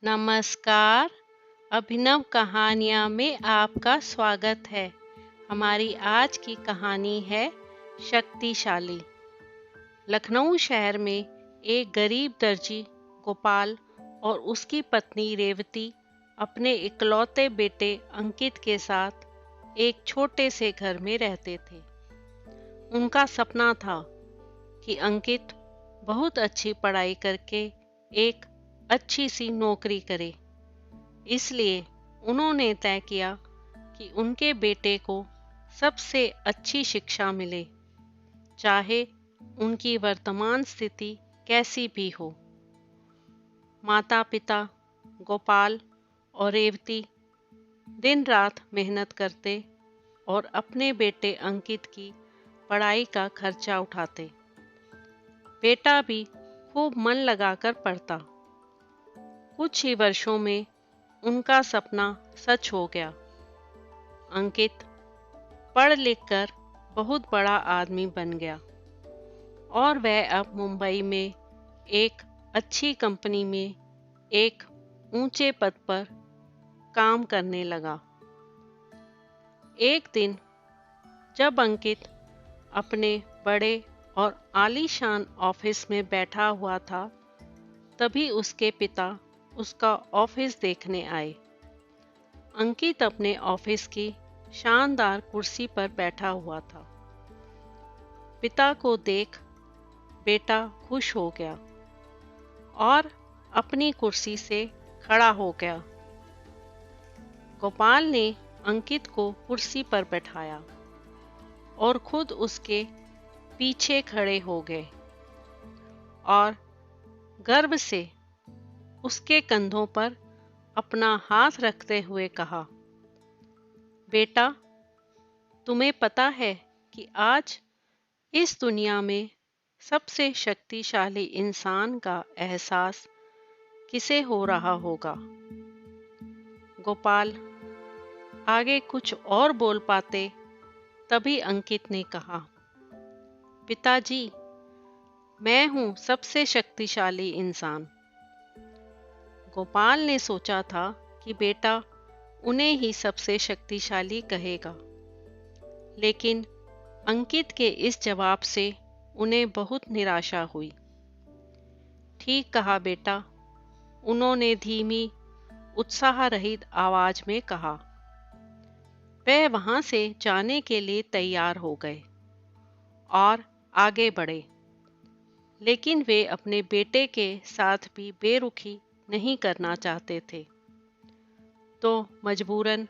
नमस्कार। अभिनव कहानियाँ में आपका स्वागत है। हमारी आज की कहानी है शक्तिशाली। लखनऊ शहर में एक गरीब दर्जी गोपाल और उसकी पत्नी रेवती अपने इकलौते बेटे अंकित के साथ एक छोटे से घर में रहते थे। उनका सपना था कि अंकित बहुत अच्छी पढ़ाई करके एक अच्छी सी नौकरी करे। इसलिए उन्होंने तय किया कि उनके बेटे को सबसे अच्छी शिक्षा मिले, चाहे उनकी वर्तमान स्थिति कैसी भी हो। माता पिता गोपाल और रेवती दिन रात मेहनत करते और अपने बेटे अंकित की पढ़ाई का खर्चा उठाते। बेटा भी खूब मन लगाकर पढ़ता। कुछ ही वर्षों में उनका सपना सच हो गया। अंकित पढ़ लिख कर बहुत बड़ा आदमी बन गया और वह अब मुंबई में एक अच्छी कंपनी में एक ऊंचे पद पर काम करने लगा। एक दिन जब अंकित अपने बड़े और आलीशान ऑफिस में बैठा हुआ था, तभी उसके पिता उसका ऑफिस देखने आए। अंकित अपने ऑफिस की शानदार कुर्सी पर बैठा हुआ था। पिता को देख बेटा खुश हो गया और अपनी कुर्सी से खड़ा हो गया। गोपाल ने अंकित को कुर्सी पर बैठाया और खुद उसके पीछे खड़े हो गए और गर्व से उसके कंधों पर अपना हाथ रखते हुए कहा, बेटा, तुम्हें पता है कि आज इस दुनिया में सबसे शक्तिशाली इंसान का एहसास किसे हो रहा होगा? गोपाल आगे कुछ और बोल पाते, तभी अंकित ने कहा, पिताजी, मैं हूं सबसे शक्तिशाली इंसान। गोपाल ने सोचा था कि बेटा उन्हें ही सबसे शक्तिशाली कहेगा, लेकिन अंकित के इस जवाब से उन्हें बहुत निराशा हुई। ठीक कहा बेटा, उन्होंने धीमी उत्साह रहित आवाज में कहा। वह वहां से जाने के लिए तैयार हो गए और आगे बढ़े, लेकिन वे अपने बेटे के साथ भी बेरुखी नहीं करना चाहते थे, तो मजबूरन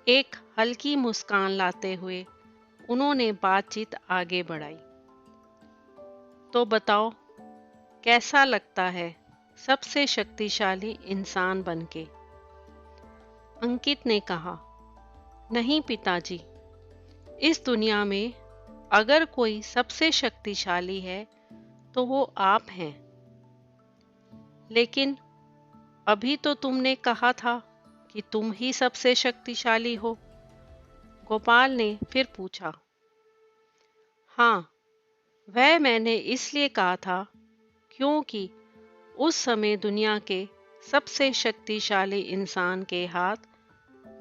एक हल्की मुस्कान लाते हुए उन्होंने बातचीत आगे बढ़ाई। तो बताओ, कैसा लगता है सबसे शक्तिशाली इंसान बनके? अंकित ने कहा, नहीं पिताजी, इस दुनिया में अगर कोई सबसे शक्तिशाली है तो वो आप हैं। लेकिन अभी तो तुमने कहा था कि तुम ही सबसे शक्तिशाली हो। गोपाल ने फिर पूछा। हाँ, वह मैंने इसलिए कहा था क्योंकि उस समय दुनिया के सबसे शक्तिशाली इंसान के हाथ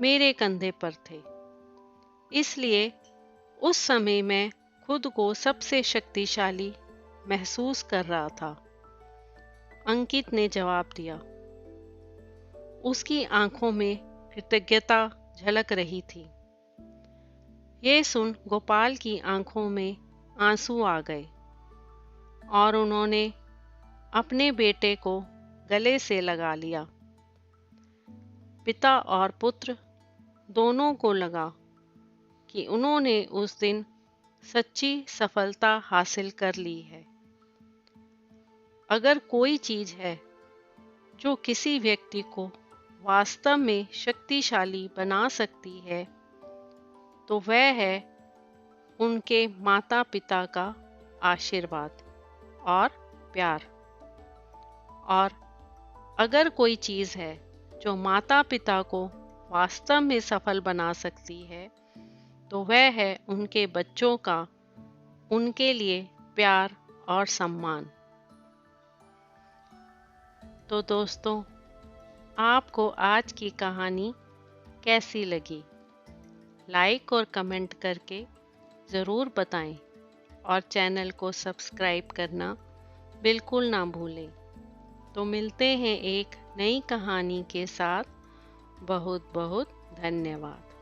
मेरे कंधे पर थे। इसलिए उस समय मैं खुद को सबसे शक्तिशाली महसूस कर रहा था, अंकित ने जवाब दिया। उसकी आंखों में कृतज्ञता झलक रही थी। ये सुन गोपाल की आंखों में आंसू आ गए और उन्होंने अपने बेटे को गले से लगा लिया। पिता और पुत्र दोनों को लगा कि उन्होंने उस दिन सच्ची सफलता हासिल कर ली है। अगर कोई चीज है जो किसी व्यक्ति को वास्तव में शक्तिशाली बना सकती है, तो वह है उनके माता पिता का आशीर्वाद और प्यार। और अगर कोई चीज है जो माता पिता को वास्तव में सफल बना सकती है, तो वह है उनके बच्चों का उनके लिए प्यार और सम्मान। तो दोस्तों, आपको आज की कहानी कैसी लगी? लाइक और कमेंट करके ज़रूर बताएं और चैनल को सब्सक्राइब करना बिल्कुल ना भूलें। तो मिलते हैं एक नई कहानी के साथ। बहुत बहुत धन्यवाद।